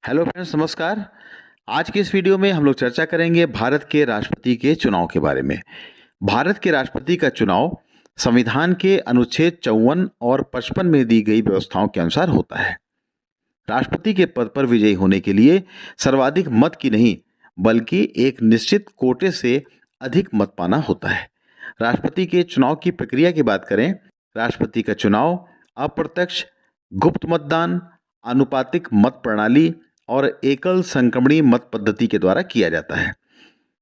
Hello friends, नमस्कार। आज के इस वीडियो में हम लोग चर्चा करेंगे भारत के राष्ट्रपति के चुनाव के बारे में। भारत के राष्ट्रपति का चुनाव संविधान के अनुच्छेद 54 और 55 में दी गई व्यवस्थाओं के अनुसार होता है। राष्ट्रपति के पद पर विजयी होने के लिए सर्वाधिक मत की नहीं, बल्कि एक निश्चित कोटे से अधिक मत पाना होता है। राष्ट्रपति के चुनाव की प्रक्रिया की बात करें, राष्ट्रपति का चुनाव अप्रत्यक्ष, गुप्त मतदान, आनुपातिक मत प्रणाली और एकल संक्रमणीय मत पद्धति के द्वारा किया जाता है।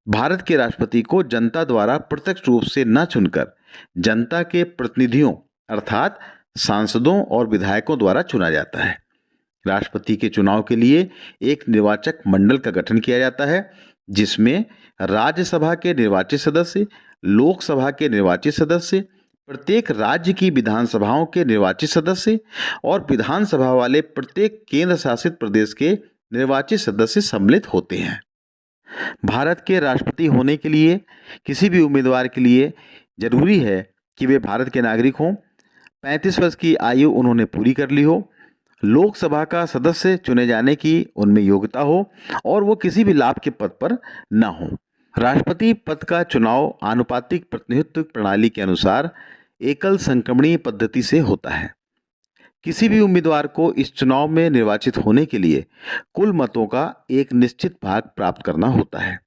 भारत के राष्ट्रपति को जनता द्वारा प्रत्यक्ष रूप से न चुनकर जनता के प्रतिनिधियों अर्थात सांसदों और विधायकों द्वारा चुना जाता है। राष्ट्रपति के चुनाव के लिए एक निर्वाचक मंडल का गठन किया जाता है, जिसमें राज्यसभा के निर्वाचित सदस्य, लोकसभा के निर्वाचित सदस्य, प्रत्येक राज्य की विधानसभाओं के निर्वाचित सदस्य और विधानसभा वाले प्रत्येक केंद्र शासित प्रदेश के निर्वाचित सदस्य सम्मिलित होते हैं। भारत के राष्ट्रपति होने के लिए किसी भी उम्मीदवार के लिए जरूरी है कि वे भारत के नागरिक हों, 35 वर्ष की आयु उन्होंने पूरी कर ली हो, लोकसभा का सदस्य चुने जाने की उनमें योग्यता हो और वो किसी भी लाभ के पद पर न हो। राष्ट्रपति पद का चुनाव आनुपातिक प्रतिनिधित्व प्रणाली के अनुसार एकल संक्रमणीय पद्धति से होता है। किसी भी उम्मीदवार को इस चुनाव में निर्वाचित होने के लिए कुल मतों का एक निश्चित भाग प्राप्त करना होता है।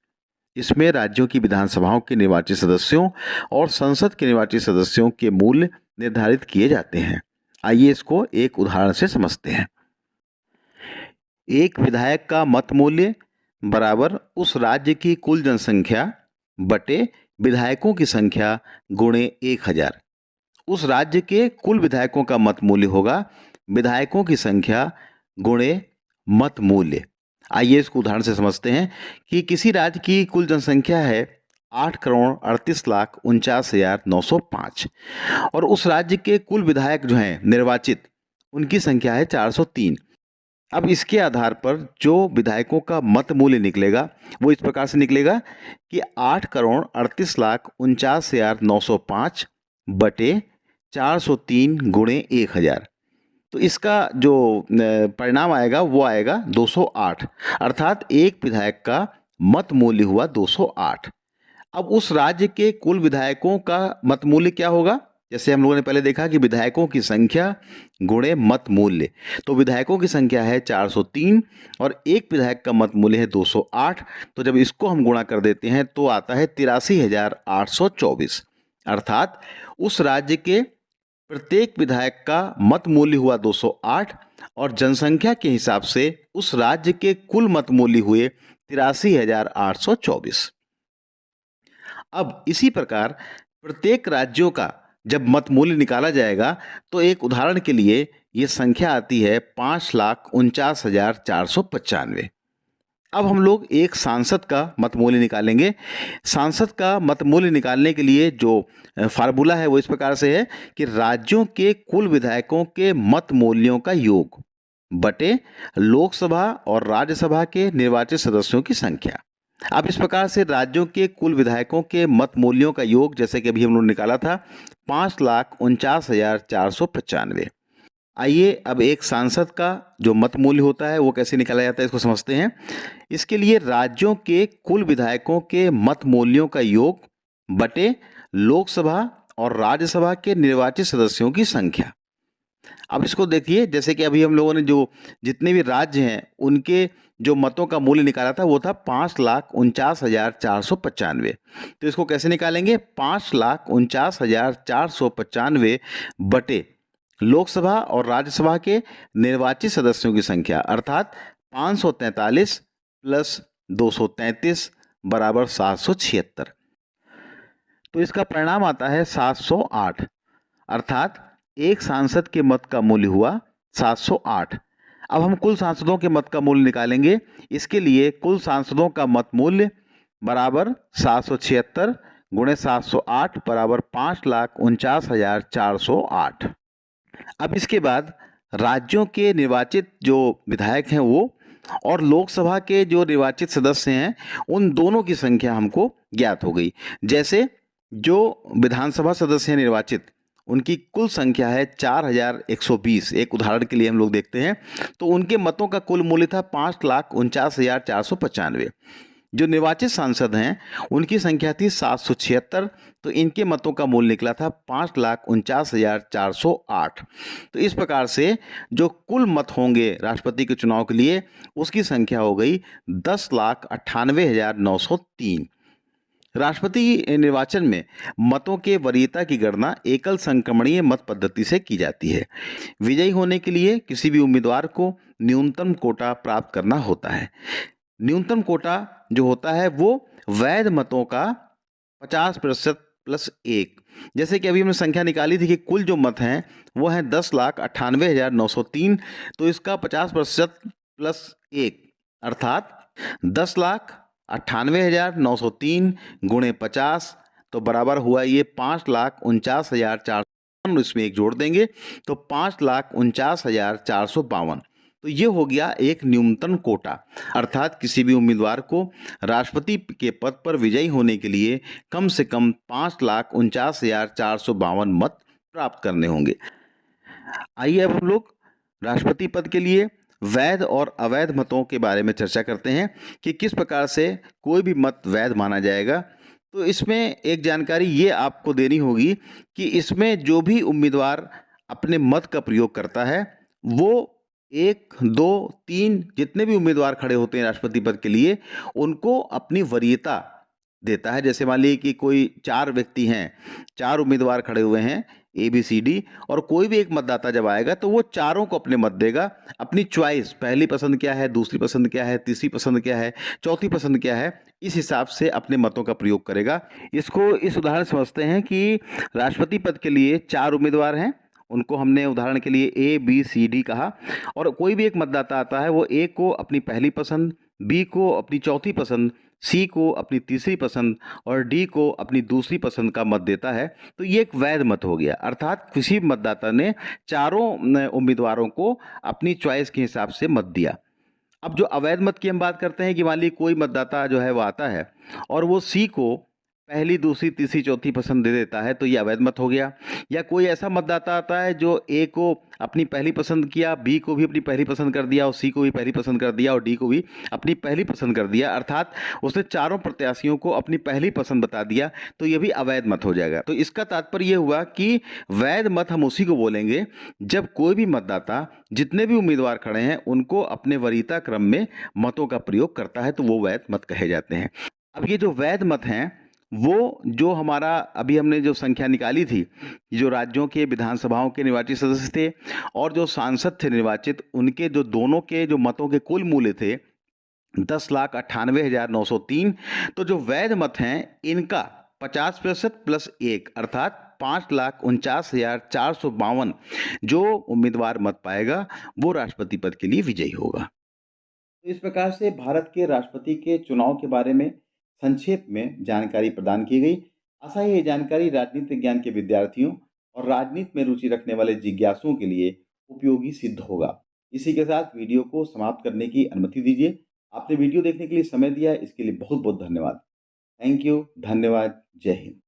इसमें राज्यों की विधानसभाओं के निर्वाचित सदस्यों और संसद के निर्वाचित सदस्यों के मूल्य निर्धारित किए जाते हैं। आइए इसको एक उदाहरण से समझते हैं। एक विधायक का मत मूल्य बराबर उस राज्य की कुल जनसंख्या बटे विधायकों की संख्या गुणे 1000। उस राज्य के कुल विधायकों का मत मूल्य होगा विधायकों की संख्या गुणे मत मूल्य। आइए इसको उदाहरण से समझते हैं कि किसी राज्य की कुल जनसंख्या है 8,38,49,905 और उस राज्य के कुल विधायक जो हैं निर्वाचित, उनकी संख्या है 403। अब इसके आधार पर जो विधायकों का मत मूल्य निकलेगा वो इस प्रकार से निकलेगा कि 8,38,49,905 बटे 403 गुणे 1000। तो इसका जो परिणाम आएगा वो आएगा 208, अर्थात एक विधायक का मत मूल्य हुआ 208। अब उस राज्य के कुल विधायकों का मत मूल्य क्या होगा? जैसे हम लोगों ने पहले देखा कि विधायकों की संख्या गुणे मत मूल्य, तो विधायकों की संख्या है 403 और एक विधायक का मत मूल्य है 208। तो जब इसको हम गुणा कर देते हैं तो आता है 83,824, अर्थात उस राज्य के प्रत्येक विधायक का मत मूल्य हुआ 208 और जनसंख्या के हिसाब से उस राज्य के कुल मत मूल्य हुए 83,824। अब इसी प्रकार प्रत्येक राज्यों का जब मत मूल्य निकाला जाएगा तो एक उदाहरण के लिए ये संख्या आती है 5,49,495। अब हम लोग एक सांसद का मत मूल्य निकालेंगे। सांसद का मत मूल्य निकालने के लिए जो फार्मूला है वो इस प्रकार से है कि राज्यों के कुल विधायकों के मत मूल्यों का योग बटे लोकसभा और राज्यसभा के निर्वाचित सदस्यों की संख्या। अब इस प्रकार से राज्यों के कुल विधायकों के मत मूल्यों का योग, जैसे कि अभी हम लोगों ने निकाला था, 5,49,495। आइए अब एक सांसद का जो मत मूल्य होता है वो कैसे निकाला जाता है इसको समझते हैं। इसके लिए राज्यों के कुल विधायकों के मत मूल्यों का योग बटे लोकसभा और राज्यसभा के निर्वाचित सदस्यों की संख्या। अब इसको देखिए, जैसे कि अभी हम लोगों ने जो जितने भी राज्य हैं उनके जो मतों का मूल्य निकाला था वो था 5,49,495। तो इसको कैसे निकालेंगे? 5,49,495 बटे लोकसभा और राज्यसभा के निर्वाचित सदस्यों की संख्या, अर्थात 543 प्लस 233 बराबर 776। तो इसका परिणाम आता है 708, अर्थात एक सांसद के मत का मूल्य हुआ 708। अब हम कुल सांसदों के मत का मूल्य निकालेंगे। इसके लिए कुल सांसदों का मत मूल्य बराबर 776 गुणे 708 बराबर 5,49,408। अब इसके बाद राज्यों के निर्वाचित जो विधायक हैं वो और लोकसभा के जो निर्वाचित सदस्य हैं उन दोनों की संख्या हमको ज्ञात हो गई। जैसे जो विधानसभा सदस्य हैं निर्वाचित, उनकी कुल संख्या है 4120। एक उदाहरण के लिए हम लोग देखते हैं तो उनके मतों का कुल मूल्य था 5,49,495। जो निर्वाचित सांसद हैं उनकी संख्या थी 776, तो इनके मतों का मूल्य निकला था 5,49,408। तो इस प्रकार से जो कुल मत होंगे राष्ट्रपति के चुनाव के लिए उसकी संख्या हो गई 10,98,903। राष्ट्रपति निर्वाचन में मतों के वरीयता की गणना एकल संक्रमणीय मत पद्धति से की जाती है। विजयी होने के लिए किसी भी उम्मीदवार को न्यूनतम कोटा प्राप्त करना होता है। न्यूनतम कोटा जो होता है वो वैध मतों का 50% प्लस 1। जैसे कि अभी हमने संख्या निकाली थी कि कुल जो मत हैं वो हैं 10,98,903, तो इसका 50% प्लस 1 अर्थात 10,98,903 गुणे 50 तो बराबर हुआ ये 5,49,452। इसमें एक जोड़ देंगे तो 5,49,452। तो ये हो गया एक न्यूनतम कोटा, अर्थात किसी भी उम्मीदवार को राष्ट्रपति के पद पर विजयी होने के लिए कम से कम 5,49,452 मत प्राप्त करने होंगे। आइए अब हम लोग राष्ट्रपति पद के लिए वैध और अवैध मतों के बारे में चर्चा करते हैं कि किस प्रकार से कोई भी मत वैध माना जाएगा। तो इसमें एक जानकारी ये आपको देनी होगी कि इसमें जो भी उम्मीदवार अपने मत का प्रयोग करता है वो 1, 2, 3 जितने भी उम्मीदवार खड़े होते हैं राष्ट्रपति पद के लिए उनको अपनी वरीयता देता है। जैसे मान लीजिए कि कोई 4 व्यक्ति हैं, 4 उम्मीदवार खड़े हुए हैं ABCD, और कोई भी एक मतदाता जब आएगा तो वो चारों को अपने मत देगा, अपनी चॉइस, पहली पसंद क्या है, दूसरी पसंद क्या है, तीसरी पसंद क्या है, चौथी पसंद क्या है, इस हिसाब से अपने मतों का प्रयोग करेगा। इसको इस उदाहरण समझते हैं कि राष्ट्रपति पद के लिए 4 उम्मीदवार हैं, उनको हमने उदाहरण के लिए ABCD कहा, और कोई भी एक मतदाता आता है वो A को अपनी पहली पसंद, B को अपनी चौथी पसंद, C को अपनी तीसरी पसंद और D को अपनी दूसरी पसंद का मत देता है। तो ये एक वैध मत हो गया, अर्थात किसी मतदाता ने चारों उम्मीदवारों को अपनी चॉइस के हिसाब से मत दिया। अब जो अवैध मत की हम बात करते हैं कि मान लीजिए कोई मतदाता जो है वो आता है और वो C को पहली, दूसरी, तीसरी, चौथी पसंद दे देता है, तो ये अवैध मत हो गया। या कोई ऐसा मतदाता आता है जो A को अपनी पहली पसंद किया, B को भी अपनी पहली पसंद कर दिया और C को भी पहली पसंद कर दिया और D को भी अपनी पहली पसंद कर दिया, अर्थात उसने चारों प्रत्याशियों को अपनी पहली पसंद बता दिया, तो ये भी अवैध मत हो जाएगा। तो इसका तात्पर्य ये हुआ कि वैध मत हम उसी को बोलेंगे जब कोई भी मतदाता जितने भी उम्मीदवार खड़े हैं उनको अपने वरीयता क्रम में मतों का प्रयोग करता है, तो वो वैध मत कहे जाते हैं। अब ये जो वैध मत हैं वो जो हमारा अभी हमने जो संख्या निकाली थी, जो राज्यों के विधानसभाओं के निर्वाचित सदस्य थे और जो सांसद थे निर्वाचित, उनके जो दोनों के जो मतों के कुल मूल्य थे 10,98,903। तो जो वैध मत हैं इनका 50% प्लस 1 अर्थात 5,49,452 जो उम्मीदवार मत पाएगा वो राष्ट्रपति पद के लिए विजयी होगा। तो इस प्रकार से भारत के राष्ट्रपति के चुनाव के बारे में संक्षेप में जानकारी प्रदान की गई। आशा है ये जानकारी राजनीतिक ज्ञान के विद्यार्थियों और राजनीति में रुचि रखने वाले जिज्ञासुओं के लिए उपयोगी सिद्ध होगा। इसी के साथ वीडियो को समाप्त करने की अनुमति दीजिए। आपने वीडियो देखने के लिए समय दिया, इसके लिए बहुत बहुत धन्यवाद। थैंक यू, धन्यवाद, जय हिंद।